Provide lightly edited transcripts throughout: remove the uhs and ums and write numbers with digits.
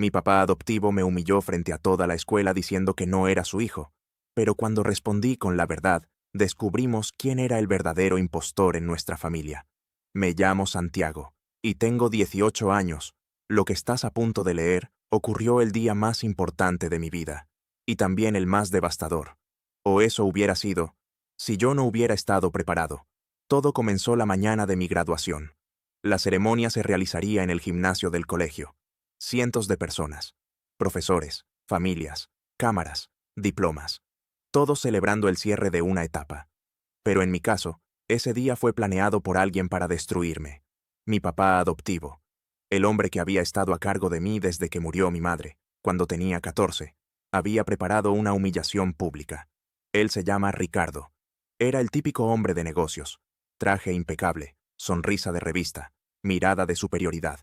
Mi papá adoptivo me humilló frente a toda la escuela diciendo que no era su hijo, pero cuando respondí con la verdad, descubrimos quién era el verdadero impostor en nuestra familia. Me llamo Santiago, y tengo 18 años. Lo que estás a punto de leer ocurrió el día más importante de mi vida, y también el más devastador. O eso hubiera sido, si yo no hubiera estado preparado. Todo comenzó la mañana de mi graduación. La ceremonia se realizaría en el gimnasio del colegio. Cientos de personas, profesores, familias, cámaras, diplomas, todos celebrando el cierre de una etapa. Pero en mi caso, ese día fue planeado por alguien para destruirme. Mi papá adoptivo, el hombre que había estado a cargo de mí desde que murió mi madre, cuando tenía 14, había preparado una humillación pública. Él se llama Ricardo. Era el típico hombre de negocios, traje impecable, sonrisa de revista, mirada de superioridad.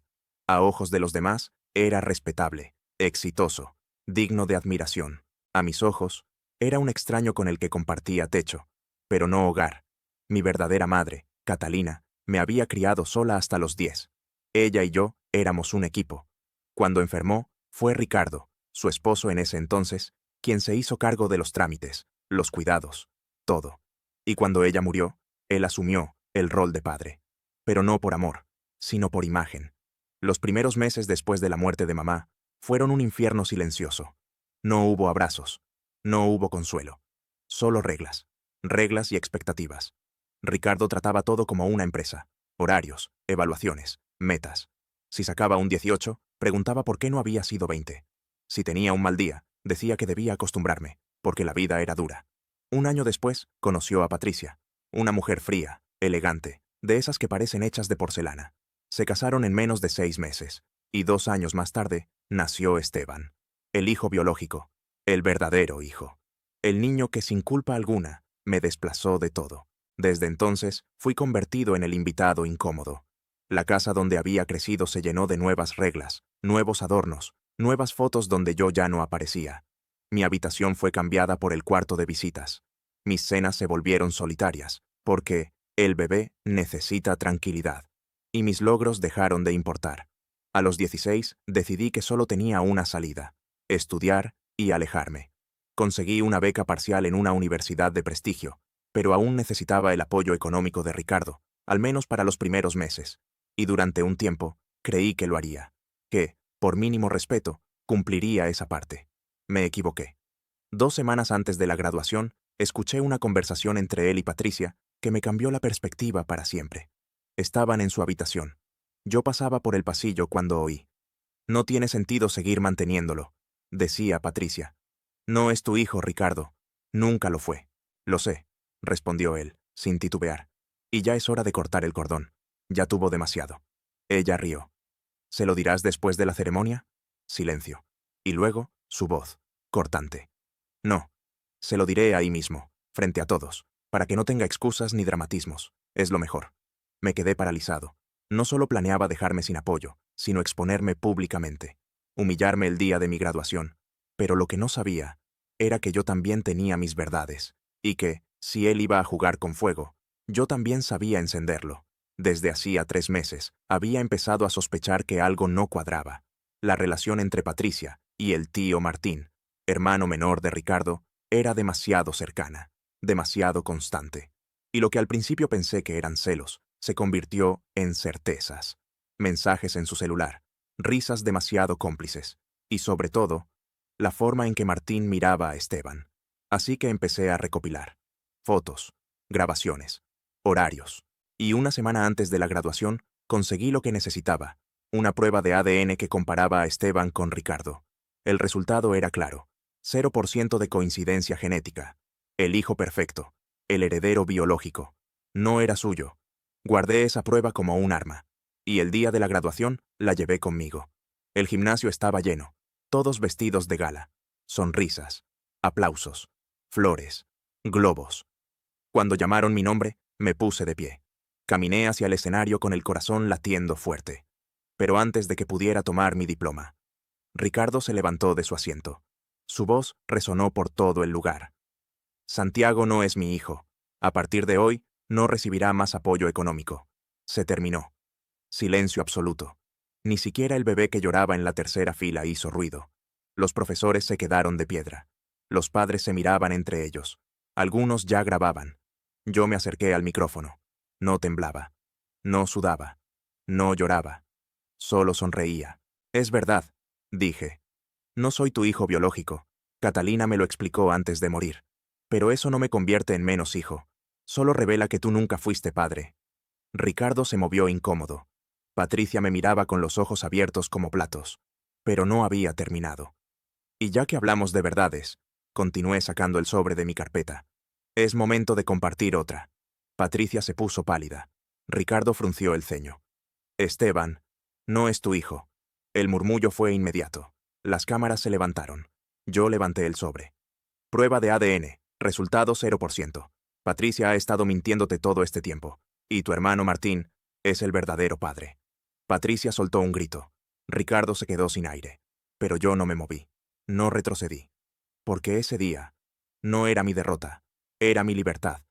A ojos de los demás, era respetable, exitoso, digno de admiración. A mis ojos, era un extraño con el que compartía techo, pero no hogar. Mi verdadera madre, Catalina, me había criado sola hasta los 10. Ella y yo éramos un equipo. Cuando enfermó, fue Ricardo, su esposo en ese entonces, quien se hizo cargo de los trámites, los cuidados, todo. Y cuando ella murió, él asumió el rol de padre. Pero no por amor, sino por imagen. Los primeros meses después de la muerte de mamá fueron un infierno silencioso. No hubo abrazos, no hubo consuelo, solo reglas, reglas y expectativas. Ricardo trataba todo como una empresa, horarios, evaluaciones, metas. Si sacaba un 18, preguntaba por qué no había sido 20. Si tenía un mal día, decía que debía acostumbrarme, porque la vida era dura. Un año después, conoció a Patricia, una mujer fría, elegante, de esas que parecen hechas de porcelana. Se casaron en menos de 6 meses, y 2 años más tarde, nació Esteban, el hijo biológico, el verdadero hijo. El niño que sin culpa alguna me desplazó de todo. Desde entonces fui convertido en el invitado incómodo. La casa donde había crecido se llenó de nuevas reglas, nuevos adornos, nuevas fotos donde yo ya no aparecía. Mi habitación fue cambiada por el cuarto de visitas. Mis cenas se volvieron solitarias, porque el bebé necesita tranquilidad. Y mis logros dejaron de importar. A los 16 decidí que solo tenía una salida: estudiar y alejarme. Conseguí una beca parcial en una universidad de prestigio, pero aún necesitaba el apoyo económico de Ricardo, al menos para los primeros meses. Y durante un tiempo, creí que lo haría, que, por mínimo respeto, cumpliría esa parte. Me equivoqué. 2 semanas antes de la graduación, escuché una conversación entre él y Patricia que me cambió la perspectiva para siempre. Estaban en su habitación. Yo pasaba por el pasillo cuando oí: «No tiene sentido seguir manteniéndolo», decía Patricia. «No es tu hijo, Ricardo. Nunca lo fue». «Lo sé», respondió él, sin titubear. «Y ya es hora de cortar el cordón. Ya tuvo demasiado». Ella rió. «¿Se lo dirás después de la ceremonia?» Silencio. Y luego, su voz, cortante. «No. Se lo diré ahí mismo, frente a todos, para que no tenga excusas ni dramatismos. Es lo mejor». Me quedé paralizado. No solo planeaba dejarme sin apoyo, sino exponerme públicamente, humillarme el día de mi graduación. Pero lo que no sabía era que yo también tenía mis verdades, y que, si él iba a jugar con fuego, yo también sabía encenderlo. Desde hacía 3 meses, había empezado a sospechar que algo no cuadraba. La relación entre Patricia y el tío Martín, hermano menor de Ricardo, era demasiado cercana, demasiado constante. Y lo que al principio pensé que eran celos, se convirtió en certezas. Mensajes en su celular, risas demasiado cómplices, y sobre todo, la forma en que Martín miraba a Esteban. Así que empecé a recopilar fotos, grabaciones, horarios. Y una semana antes de la graduación, conseguí lo que necesitaba: una prueba de ADN que comparaba a Esteban con Ricardo. El resultado era claro: 0% de coincidencia genética. El hijo perfecto, el heredero biológico. No era suyo. Guardé esa prueba como un arma. Y el día de la graduación la llevé conmigo. El gimnasio estaba lleno, todos vestidos de gala. Sonrisas, aplausos, flores, globos. Cuando llamaron mi nombre, me puse de pie. Caminé hacia el escenario con el corazón latiendo fuerte. Pero antes de que pudiera tomar mi diploma, Ricardo se levantó de su asiento. Su voz resonó por todo el lugar. «Santiago no es mi hijo. A partir de hoy, no recibirá más apoyo económico. Se terminó». Silencio absoluto. Ni siquiera el bebé que lloraba en la tercera fila hizo ruido. Los profesores se quedaron de piedra. Los padres se miraban entre ellos. Algunos ya grababan. Yo me acerqué al micrófono. No temblaba. No sudaba. No lloraba. Solo sonreía. Es verdad, dije. No soy tu hijo biológico. Catalina me lo explicó antes de morir. Pero eso no me convierte en menos hijo. Solo revela que tú nunca fuiste padre. Ricardo se movió incómodo. Patricia me miraba con los ojos abiertos como platos. Pero no había terminado. Y ya que hablamos de verdades, continué sacando el sobre de mi carpeta. Es momento de compartir otra. Patricia se puso pálida. Ricardo frunció el ceño. Esteban, no es tu hijo. El murmullo fue inmediato. Las cámaras se levantaron. Yo levanté el sobre. Prueba de ADN. Resultado 0%. Patricia ha estado mintiéndote todo este tiempo. Y tu hermano Martín es el verdadero padre. Patricia soltó un grito. Ricardo se quedó sin aire. Pero yo no me moví. No retrocedí. Porque ese día no era mi derrota. Era mi libertad.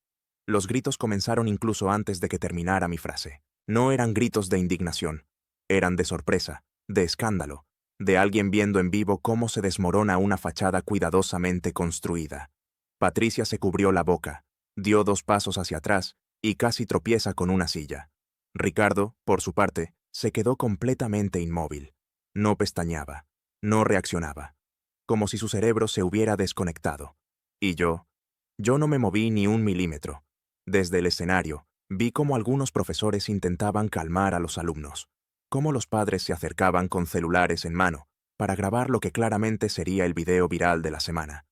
Los gritos comenzaron incluso antes de que terminara mi frase. No eran gritos de indignación. Eran de sorpresa, de escándalo, de alguien viendo en vivo cómo se desmorona una fachada cuidadosamente construida. Patricia se cubrió la boca, dio 2 pasos hacia atrás y casi tropieza con una silla. Ricardo, por su parte, se quedó completamente inmóvil. No pestañeaba, no reaccionaba, como si su cerebro se hubiera desconectado. Y yo no me moví ni un milímetro. Desde el escenario, vi cómo algunos profesores intentaban calmar a los alumnos, cómo los padres se acercaban con celulares en mano para grabar lo que claramente sería el video viral de la semana.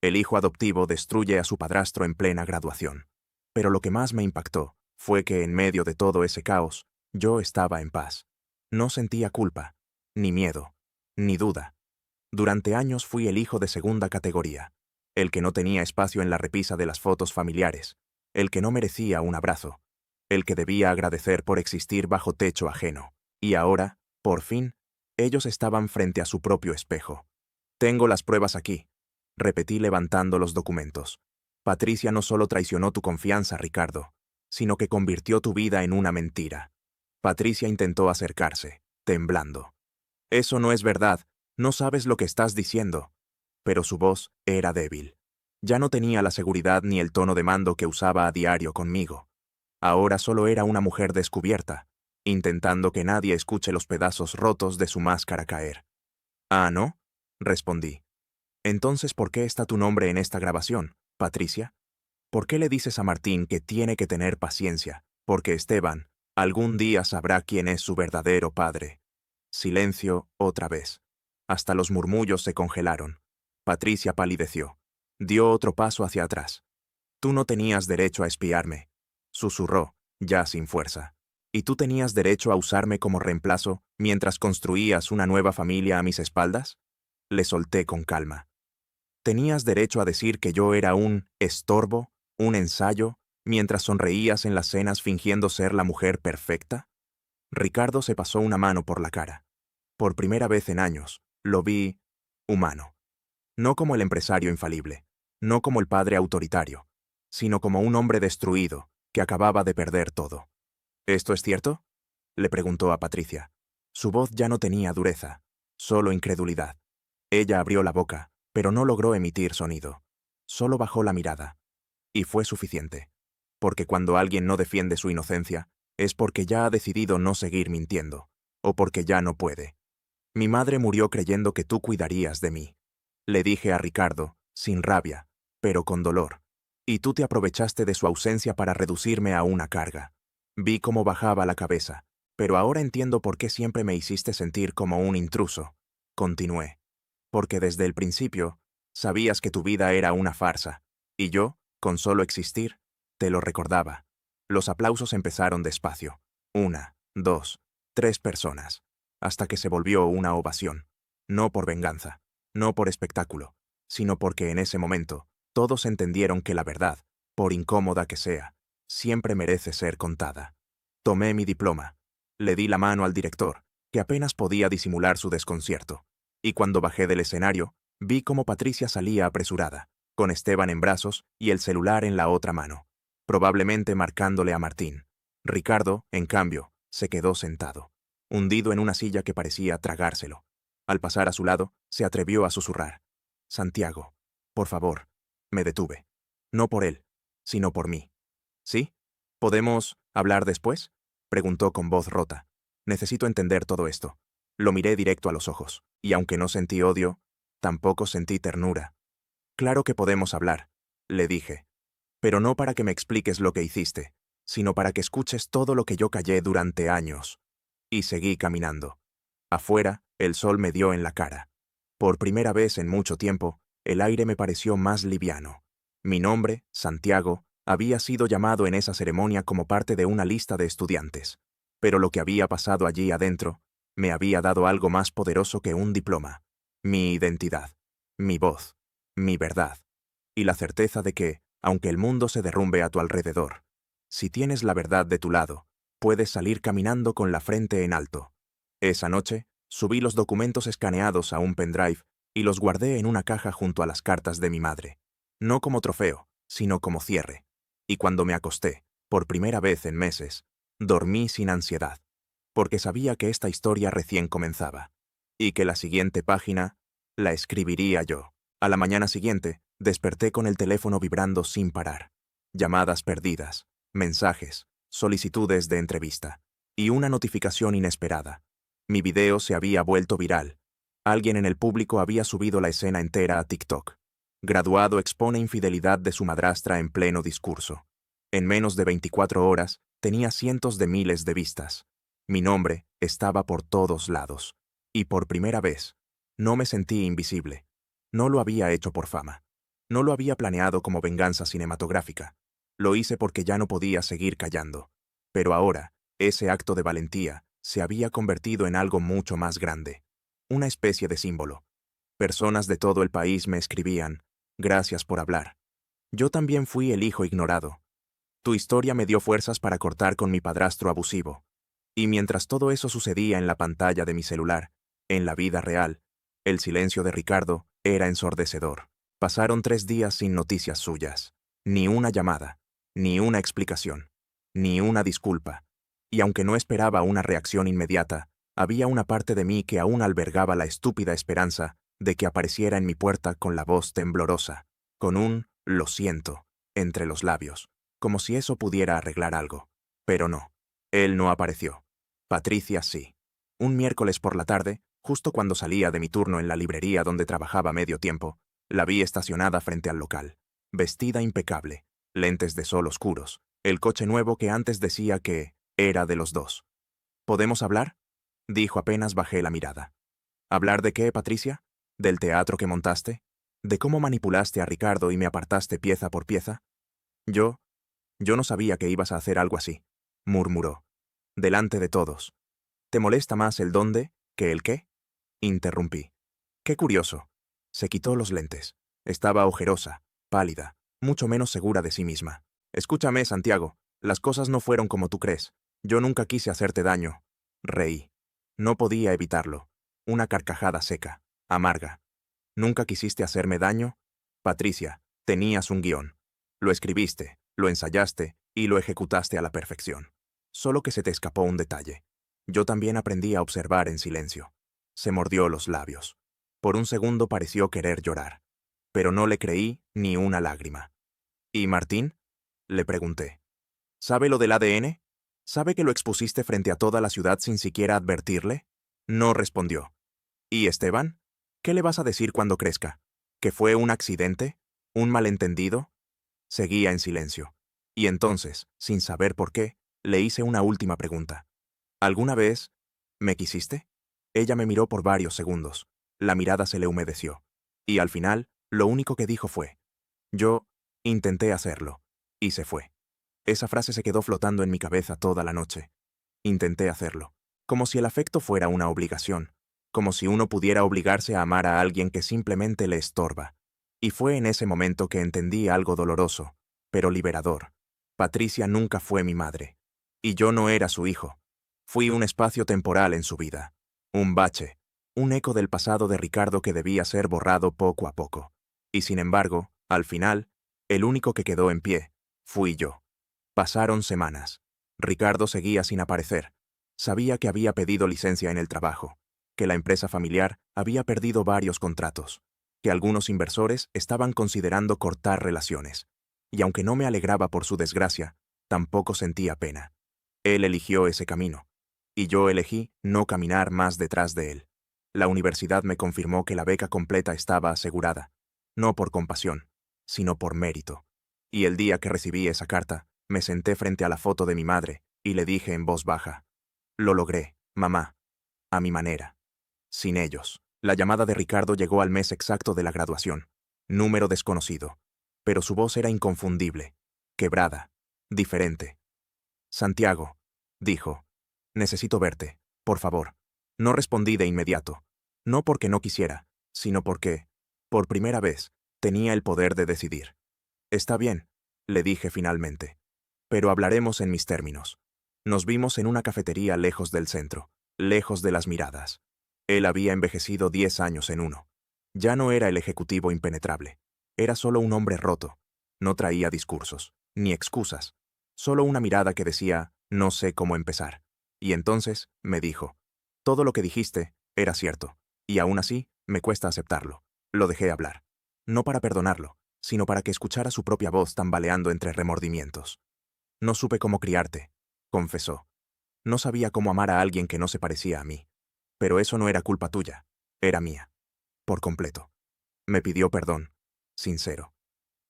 El hijo adoptivo destruye a su padrastro en plena graduación. Pero lo que más me impactó fue que en medio de todo ese caos, yo estaba en paz. No sentía culpa, ni miedo, ni duda. Durante años fui el hijo de segunda categoría, el que no tenía espacio en la repisa de las fotos familiares, el que no merecía un abrazo, el que debía agradecer por existir bajo techo ajeno. Y ahora, por fin, ellos estaban frente a su propio espejo. Tengo las pruebas aquí, repetí levantando los documentos. Patricia no solo traicionó tu confianza, Ricardo, sino que convirtió tu vida en una mentira. Patricia intentó acercarse, temblando. Eso no es verdad, no sabes lo que estás diciendo. Pero su voz era débil. Ya no tenía la seguridad ni el tono de mando que usaba a diario conmigo. Ahora solo era una mujer descubierta, intentando que nadie escuche los pedazos rotos de su máscara caer. «Ah, ¿no?», respondí. «Entonces, ¿por qué está tu nombre en esta grabación, Patricia? ¿Por qué le dices a Martín que tiene que tener paciencia? Porque Esteban algún día sabrá quién es su verdadero padre». Silencio otra vez. Hasta los murmullos se congelaron. Patricia palideció. Dio otro paso hacia atrás. «Tú no tenías derecho a espiarme», susurró, ya sin fuerza. «¿Y tú tenías derecho a usarme como reemplazo mientras construías una nueva familia a mis espaldas?». Le solté con calma. «¿Tenías derecho a decir que yo era un estorbo, un ensayo, mientras sonreías en las cenas fingiendo ser la mujer perfecta?». Ricardo se pasó una mano por la cara. Por primera vez en años, lo vi humano. No como el empresario infalible, no como el padre autoritario, sino como un hombre destruido que acababa de perder todo. «¿Esto es cierto?», le preguntó a Patricia. Su voz ya no tenía dureza, solo incredulidad. Ella abrió la boca, pero no logró emitir sonido. Solo bajó la mirada. Y fue suficiente. Porque cuando alguien no defiende su inocencia, es porque ya ha decidido no seguir mintiendo, o porque ya no puede. «Mi madre murió creyendo que tú cuidarías de mí», le dije a Ricardo, sin rabia, pero con dolor. «Y tú te aprovechaste de su ausencia para reducirme a una carga». Vi cómo bajaba la cabeza, pero ahora entiendo por qué siempre me hiciste sentir como un intruso. Continué. «Porque desde el principio, sabías que tu vida era una farsa, y yo, con solo existir, te lo recordaba». Los aplausos empezaron despacio. 1, 2, 3 personas, hasta que se volvió una ovación. No por venganza, no por espectáculo, sino porque en ese momento todos entendieron que la verdad, por incómoda que sea, siempre merece ser contada. Tomé mi diploma. Le di la mano al director, que apenas podía disimular su desconcierto. Y cuando bajé del escenario, vi cómo Patricia salía apresurada, con Esteban en brazos y el celular en la otra mano, probablemente marcándole a Martín. Ricardo, en cambio, se quedó sentado. hundido en una silla que parecía tragárselo. Al pasar a su lado, se atrevió a susurrar. Santiago, por favor. Me detuve. No por él, sino por mí. ¿Sí? ¿Podemos hablar después? Preguntó con voz rota. Necesito entender todo esto. Lo miré directo a los ojos, y aunque no sentí odio, tampoco sentí ternura. Claro que podemos hablar, le dije. Pero no para que me expliques lo que hiciste, sino para que escuches todo lo que yo callé durante años. Y seguí caminando. Afuera, el sol me dio en la cara. Por primera vez en mucho tiempo, el aire me pareció más liviano. Mi nombre, Santiago, había sido llamado en esa ceremonia como parte de una lista de estudiantes. Pero lo que había pasado allí adentro me había dado algo más poderoso que un diploma. Mi identidad, mi voz, mi verdad. Y la certeza de que, aunque el mundo se derrumbe a tu alrededor, si tienes la verdad de tu lado, puedes salir caminando con la frente en alto. Esa noche, subí los documentos escaneados a un pendrive y los guardé en una caja junto a las cartas de mi madre. No como trofeo, sino como cierre. Y cuando me acosté, por primera vez en meses, dormí sin ansiedad, porque sabía que esta historia recién comenzaba, y que la siguiente página la escribiría yo. A la mañana siguiente, desperté con el teléfono vibrando sin parar. Llamadas perdidas, mensajes, solicitudes de entrevista, y una notificación inesperada. Mi video se había vuelto viral. Alguien en el público había subido la escena entera a TikTok. Graduado expone infidelidad de su madrastra en pleno discurso. En menos de 24 horas, tenía cientos de miles de vistas. Mi nombre estaba por todos lados. Y por primera vez, no me sentí invisible. No lo había hecho por fama. No lo había planeado como venganza cinematográfica. Lo hice porque ya no podía seguir callando. Pero ahora, ese acto de valentía se había convertido en algo mucho más grande. Una especie de símbolo. Personas de todo el país me escribían, gracias por hablar. Yo también fui el hijo ignorado. Tu historia me dio fuerzas para cortar con mi padrastro abusivo. Y mientras todo eso sucedía en la pantalla de mi celular, en la vida real, el silencio de Ricardo era ensordecedor. Pasaron 3 días sin noticias suyas. Ni una llamada, ni una explicación, ni una disculpa. Y aunque no esperaba una reacción inmediata, había una parte de mí que aún albergaba la estúpida esperanza de que apareciera en mi puerta con la voz temblorosa, con un «lo siento» entre los labios, como si eso pudiera arreglar algo. Pero no. Él no apareció. Patricia sí. Un miércoles por la tarde, justo cuando salía de mi turno en la librería donde trabajaba medio tiempo, la vi estacionada frente al local, vestida impecable, lentes de sol oscuros, el coche nuevo que antes decía que era de los dos. ¿Podemos hablar?, dijo apenas bajé la mirada. ¿Hablar de qué, Patricia? ¿Del teatro que montaste? ¿De cómo manipulaste a Ricardo y me apartaste pieza por pieza? Yo no sabía que ibas a hacer algo así, murmuró, delante de todos. ¿Te molesta más el dónde que el qué? Interrumpí. Qué curioso. Se quitó los lentes. Estaba ojerosa, pálida, mucho menos segura de sí misma. Escúchame, Santiago, las cosas no fueron como tú crees. Yo nunca quise hacerte daño. Reí. No podía evitarlo. Una carcajada seca, amarga. ¿Nunca quisiste hacerme daño? Patricia, tenías un guión. Lo escribiste, lo ensayaste y lo ejecutaste a la perfección. Solo que se te escapó un detalle. Yo también aprendí a observar en silencio. Se mordió los labios. Por un segundo pareció querer llorar. Pero no le creí ni una lágrima. ¿Y Martín?, le pregunté. ¿Sabe lo del ADN? ¿Sabe que lo expusiste frente a toda la ciudad sin siquiera advertirle? No respondió. ¿Y Esteban? ¿Qué le vas a decir cuando crezca? ¿Que fue un accidente? ¿Un malentendido? Seguía en silencio. Y entonces, sin saber por qué, le hice una última pregunta. ¿Alguna vez me quisiste? Ella me miró por varios segundos. La mirada se le humedeció. Y al final, lo único que dijo fue, yo intenté hacerlo. Y se fue. Esa frase se quedó flotando en mi cabeza toda la noche. Intenté hacerlo. Como si el afecto fuera una obligación. Como si uno pudiera obligarse a amar a alguien que simplemente le estorba. Y fue en ese momento que entendí algo doloroso, pero liberador. Patricia nunca fue mi madre. Y yo no era su hijo. Fui un espacio temporal en su vida. Un bache. Un eco del pasado de Ricardo que debía ser borrado poco a poco. Y sin embargo, al final, el único que quedó en pie fui yo. Pasaron semanas. Ricardo seguía sin aparecer. Sabía que había pedido licencia en el trabajo, que la empresa familiar había perdido varios contratos, que algunos inversores estaban considerando cortar relaciones, y aunque no me alegraba por su desgracia, tampoco sentía pena. Él eligió ese camino, y yo elegí no caminar más detrás de él. La universidad me confirmó que la beca completa estaba asegurada, no por compasión, sino por mérito. Y el día que recibí esa carta, me senté frente a la foto de mi madre y le dije en voz baja: «Lo logré, mamá, a mi manera, sin ellos». La llamada de Ricardo llegó al mes exacto de la graduación. Número desconocido, pero su voz era inconfundible, quebrada, diferente. «Santiago», dijo, «necesito verte, por favor». No respondí de inmediato, no porque no quisiera, sino porque, por primera vez, tenía el poder de decidir. «Está bien», le dije finalmente, «pero hablaremos en mis términos». Nos vimos en una cafetería lejos del centro, lejos de las miradas. Él había envejecido 10 años en uno. Ya no era el ejecutivo impenetrable. Era solo un hombre roto. No traía discursos, ni excusas. Solo una mirada que decía: «No sé cómo empezar». Y entonces me dijo: «Todo lo que dijiste era cierto, y aún así me cuesta aceptarlo». Lo dejé hablar. No para perdonarlo, sino para que escuchara su propia voz tambaleando entre remordimientos. «No supe cómo criarte», confesó. «No sabía cómo amar a alguien que no se parecía a mí. Pero eso no era culpa tuya, era mía. Por completo». Me pidió perdón, sincero.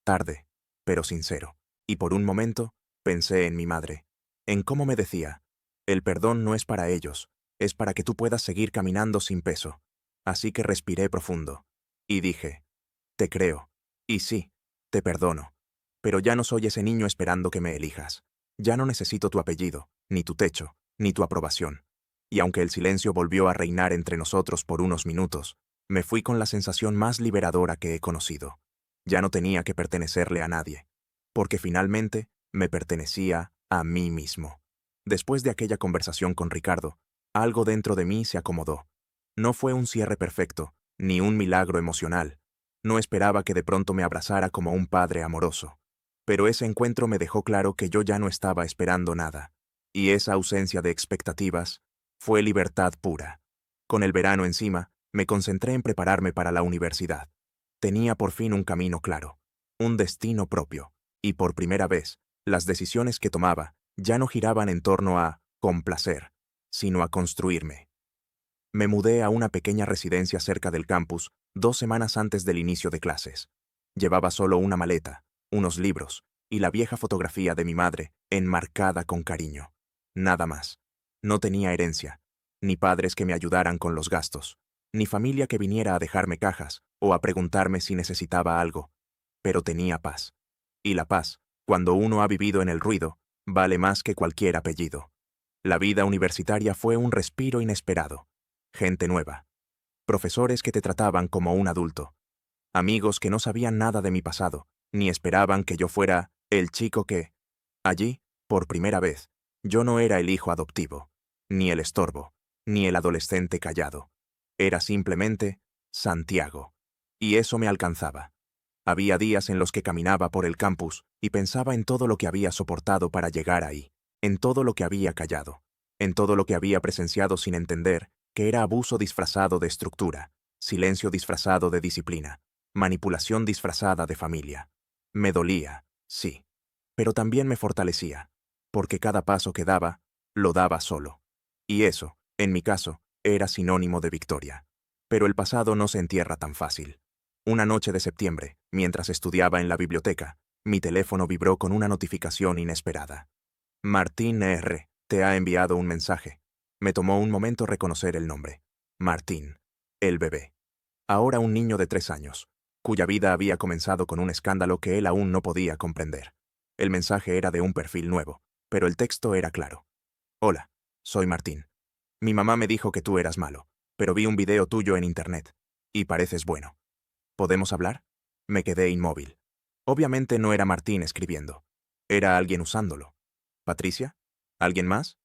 Tarde, pero sincero. Y por un momento, pensé en mi madre, en cómo me decía: «El perdón no es para ellos, es para que tú puedas seguir caminando sin peso». Así que respiré profundo. Y dije: «Te creo. Y sí, te perdono. Pero ya no soy ese niño esperando que me elijas. Ya no necesito tu apellido, ni tu techo, ni tu aprobación». Y aunque el silencio volvió a reinar entre nosotros por unos minutos, me fui con la sensación más liberadora que he conocido. Ya no tenía que pertenecerle a nadie, porque finalmente me pertenecía a mí mismo. Después de aquella conversación con Ricardo, algo dentro de mí se acomodó. No fue un cierre perfecto, ni un milagro emocional. No esperaba que de pronto me abrazara como un padre amoroso. Pero ese encuentro me dejó claro que yo ya no estaba esperando nada. Y esa ausencia de expectativas fue libertad pura. Con el verano encima, me concentré en prepararme para la universidad. Tenía por fin un camino claro, un destino propio, y por primera vez, las decisiones que tomaba ya no giraban en torno a complacer, sino a construirme. Me mudé a una pequeña residencia cerca del campus 2 semanas antes del inicio de clases. Llevaba solo una maleta, unos libros y la vieja fotografía de mi madre, enmarcada con cariño. Nada más. No tenía herencia, ni padres que me ayudaran con los gastos, ni familia que viniera a dejarme cajas o a preguntarme si necesitaba algo. Pero tenía paz. Y la paz, cuando uno ha vivido en el ruido, vale más que cualquier apellido. La vida universitaria fue un respiro inesperado. Gente nueva. Profesores que te trataban como un adulto. Amigos que no sabían nada de mi pasado, ni esperaban que yo fuera el chico que... Allí, por primera vez, yo no era el hijo adoptivo, ni el estorbo, ni el adolescente callado. Era simplemente Santiago. Y eso me alcanzaba. Había días en los que caminaba por el campus y pensaba en todo lo que había soportado para llegar ahí, en todo lo que había callado, en todo lo que había presenciado sin entender que era abuso disfrazado de estructura, silencio disfrazado de disciplina, manipulación disfrazada de familia. Me dolía, sí, pero también me fortalecía, porque cada paso que daba, lo daba solo. Y eso, en mi caso, era sinónimo de victoria. Pero el pasado no se entierra tan fácil. Una noche de septiembre, mientras estudiaba en la biblioteca, mi teléfono vibró con una notificación inesperada. Martín R. te ha enviado un mensaje. Me tomó un momento reconocer el nombre. Martín, el bebé. Ahora un niño de 3 años, cuya vida había comenzado con un escándalo que él aún no podía comprender. El mensaje era de un perfil nuevo, pero el texto era claro. «Hola, soy Martín. Mi mamá me dijo que tú eras malo, pero vi un video tuyo en internet. Y pareces bueno. ¿Podemos hablar?». Me quedé inmóvil. Obviamente no era Martín escribiendo. Era alguien usándolo. ¿Patricia? ¿Alguien más?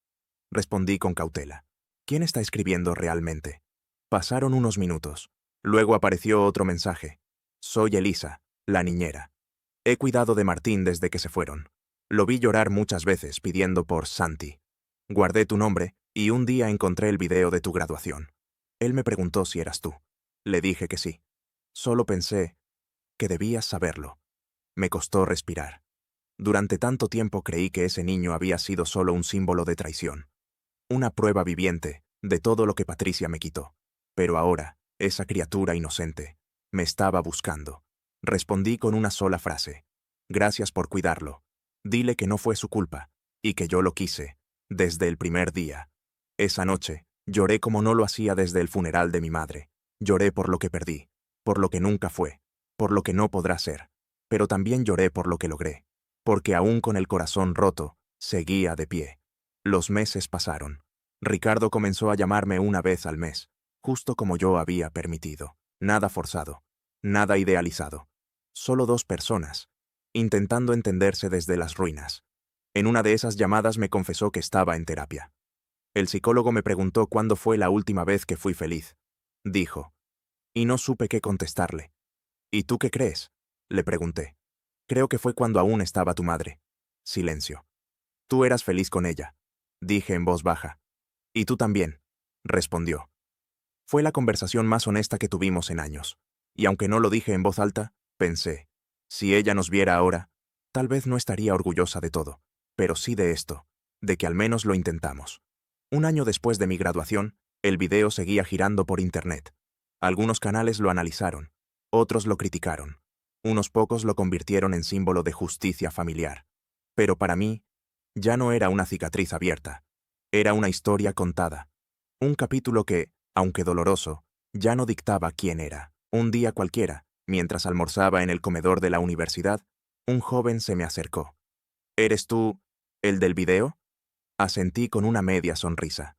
Respondí con cautela. ¿Quién está escribiendo realmente? Pasaron unos minutos. Luego apareció otro mensaje. «Soy Elisa, la niñera. He cuidado de Martín desde que se fueron. Lo vi llorar muchas veces pidiendo por Santi. Guardé tu nombre Y un día encontré el video de tu graduación. Él me preguntó si eras tú. Le dije que sí. Solo pensé que debías saberlo. Me costó respirar. Durante tanto tiempo creí que ese niño había sido solo un símbolo de traición. Una prueba viviente de todo lo que Patricia me quitó. Pero ahora, esa criatura inocente, me estaba buscando. Respondí con una sola frase. Gracias por cuidarlo. Dile que no fue su culpa, y que yo lo quise, desde el primer día. Esa noche, lloré como no lo hacía desde el funeral de mi madre. Lloré por lo que perdí, por lo que nunca fue, por lo que no podrá ser. Pero también lloré por lo que logré, porque aún con el corazón roto, seguía de pie. Los meses pasaron. Ricardo comenzó a llamarme una vez al mes, justo como yo había permitido. Nada forzado, nada idealizado. Solo dos personas, intentando entenderse desde las ruinas. En una de esas llamadas me confesó que estaba en terapia. El psicólogo me preguntó cuándo fue la última vez que fui feliz. Dijo. Y no supe qué contestarle. ¿Y tú qué crees? Le pregunté. Creo que fue cuando aún estaba tu madre. Silencio. Tú eras feliz con ella. Dije en voz baja. Y tú también, respondió. Fue la conversación más honesta que tuvimos en años. Y aunque no lo dije en voz alta, pensé, si ella nos viera ahora, tal vez no estaría orgullosa de todo, pero sí de esto, de que al menos lo intentamos. Un año después de mi graduación, el video seguía girando por internet. Algunos canales lo analizaron, otros lo criticaron, unos pocos lo convirtieron en símbolo de justicia familiar. Pero para mí, ya no era una cicatriz abierta, era una historia contada. Un capítulo que, aunque doloroso, ya no dictaba quién era. Un día cualquiera, mientras almorzaba en el comedor de la universidad, un joven se me acercó. ¿Eres tú, el del video? Asentí con una media sonrisa.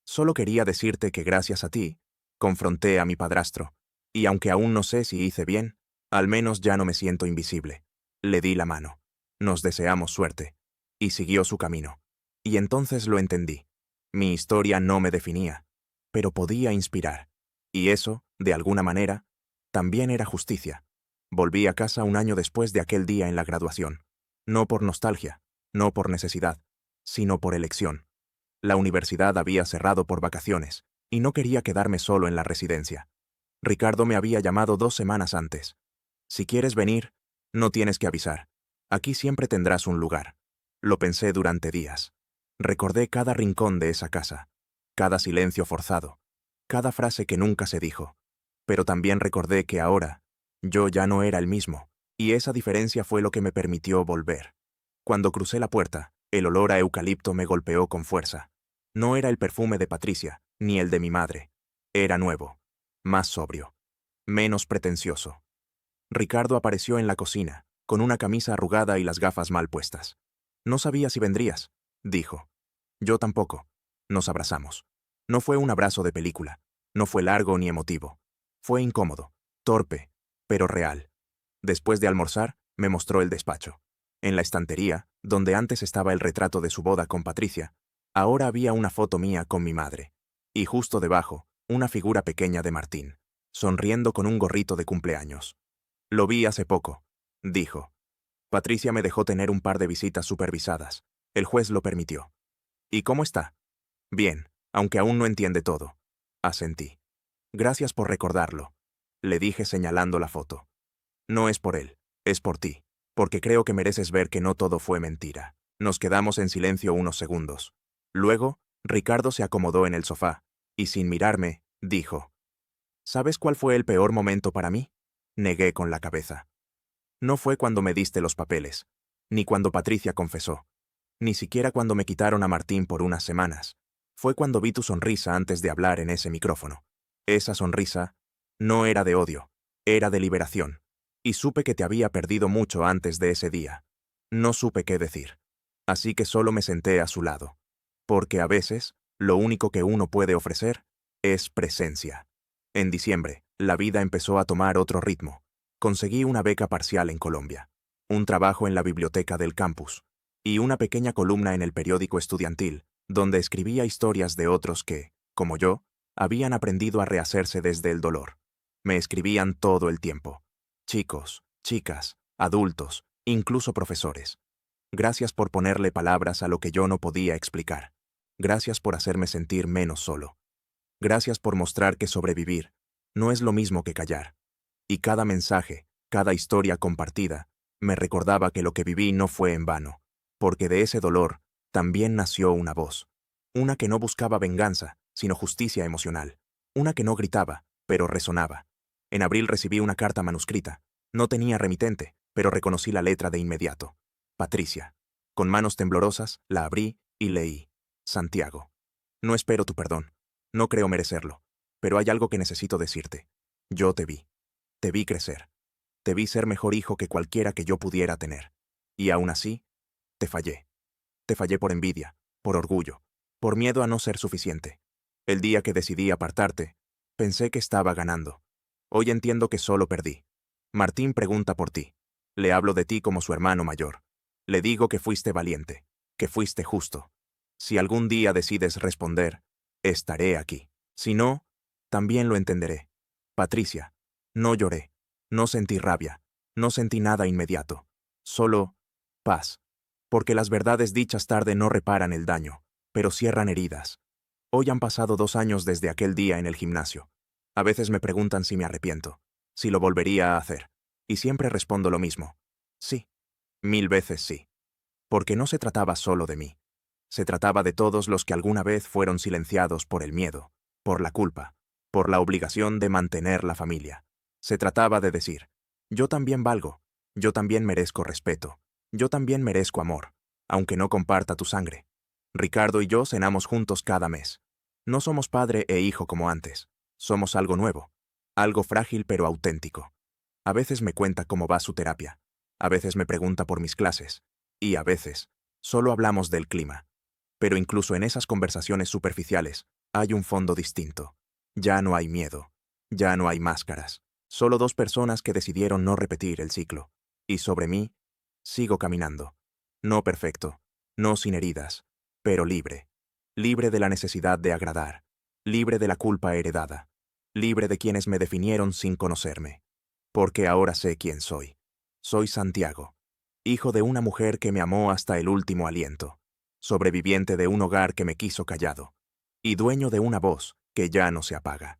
Solo quería decirte que gracias a ti, confronté a mi padrastro, y aunque aún no sé si hice bien, al menos ya no me siento invisible. Le di la mano. Nos deseamos suerte. Y siguió su camino. Y entonces lo entendí. Mi historia no me definía, pero podía inspirar. Y eso, de alguna manera, también era justicia. Volví a casa un año después de aquel día en la graduación. No por nostalgia, no por necesidad, sino por elección. La universidad había cerrado por vacaciones, y no quería quedarme solo en la residencia. Ricardo me había llamado 2 semanas antes. Si quieres venir, no tienes que avisar. Aquí siempre tendrás un lugar. Lo pensé durante días. Recordé cada rincón de esa casa, cada silencio forzado, cada frase que nunca se dijo. Pero también recordé que ahora, yo ya no era el mismo, y esa diferencia fue lo que me permitió volver. Cuando crucé la puerta, el olor a eucalipto me golpeó con fuerza. No era el perfume de Patricia, ni el de mi madre. Era nuevo, más sobrio, menos pretencioso. Ricardo apareció en la cocina, con una camisa arrugada y las gafas mal puestas. No sabía si vendrías, dijo. Yo tampoco. Nos abrazamos. No fue un abrazo de película. No fue largo ni emotivo. Fue incómodo, torpe, pero real. Después de almorzar, me mostró el despacho. En la estantería, donde antes estaba el retrato de su boda con Patricia, ahora había una foto mía con mi madre. Y justo debajo, una figura pequeña de Martín, sonriendo con un gorrito de cumpleaños. Lo vi hace poco, dijo. Patricia me dejó tener un par de visitas supervisadas. El juez lo permitió. ¿Y cómo está? Bien, aunque aún no entiende todo. Asentí. Gracias por recordarlo, le dije señalando la foto. No es por él, es por ti, porque creo que mereces ver que no todo fue mentira. Nos quedamos en silencio unos segundos. Luego, Ricardo se acomodó en el sofá, y sin mirarme, dijo, ¿sabes cuál fue el peor momento para mí? Negué con la cabeza. No fue cuando me diste los papeles, ni cuando Patricia confesó, ni siquiera cuando me quitaron a Martín por unas semanas. Fue cuando vi tu sonrisa antes de hablar en ese micrófono. Esa sonrisa no era de odio, era de liberación. Y supe que te había perdido mucho antes de ese día. No supe qué decir. Así que solo me senté a su lado. Porque a veces, lo único que uno puede ofrecer es presencia. En diciembre, la vida empezó a tomar otro ritmo. Conseguí una beca parcial en Colombia, un trabajo en la biblioteca del campus y una pequeña columna en el periódico estudiantil, donde escribía historias de otros que, como yo, habían aprendido a rehacerse desde el dolor. Me escribían todo el tiempo. Chicos, chicas, adultos, incluso profesores. Gracias por ponerle palabras a lo que yo no podía explicar. Gracias por hacerme sentir menos solo. Gracias por mostrar que sobrevivir no es lo mismo que callar. Y cada mensaje, cada historia compartida, me recordaba que lo que viví no fue en vano, porque de ese dolor también nació una voz. Una que no buscaba venganza, sino justicia emocional. Una que no gritaba, pero resonaba. En abril recibí una carta manuscrita. No tenía remitente, pero reconocí la letra de inmediato. Patricia. Con manos temblorosas, la abrí y leí. Santiago. No espero tu perdón. No creo merecerlo. Pero hay algo que necesito decirte. Yo te vi. Te vi crecer. Te vi ser mejor hijo que cualquiera que yo pudiera tener. Y aún así, te fallé. Te fallé por envidia, por orgullo, por miedo a no ser suficiente. El día que decidí apartarte, pensé que estaba ganando. Hoy entiendo que solo perdí. Martín pregunta por ti. Le hablo de ti como su hermano mayor. Le digo que fuiste valiente, que fuiste justo. Si algún día decides responder, estaré aquí. Si no, también lo entenderé. Patricia, no lloré, no sentí rabia, no sentí nada inmediato. Solo paz. Porque las verdades dichas tarde no reparan el daño, pero cierran heridas. Hoy han pasado 2 años desde aquel día en el gimnasio. A veces me preguntan si me arrepiento, si lo volvería a hacer. Y siempre respondo lo mismo. Sí. 1000 veces sí. Porque no se trataba solo de mí. Se trataba de todos los que alguna vez fueron silenciados por el miedo, por la culpa, por la obligación de mantener la familia. Se trataba de decir, yo también valgo, yo también merezco respeto, yo también merezco amor, aunque no comparta tu sangre. Ricardo y yo cenamos juntos cada mes. No somos padre e hijo como antes, somos algo nuevo, algo frágil pero auténtico. A veces me cuenta cómo va su terapia, a veces me pregunta por mis clases, y a veces, solo hablamos del clima. Pero incluso en esas conversaciones superficiales, hay un fondo distinto. Ya no hay miedo, ya no hay máscaras, solo dos personas que decidieron no repetir el ciclo. Y sobre mí, sigo caminando. No perfecto, no sin heridas, pero libre. Libre de la necesidad de agradar, libre de la culpa heredada, libre de quienes me definieron sin conocerme. Porque ahora sé quién soy. Soy Santiago, hijo de una mujer que me amó hasta el último aliento, sobreviviente de un hogar que me quiso callado, y dueño de una voz que ya no se apaga.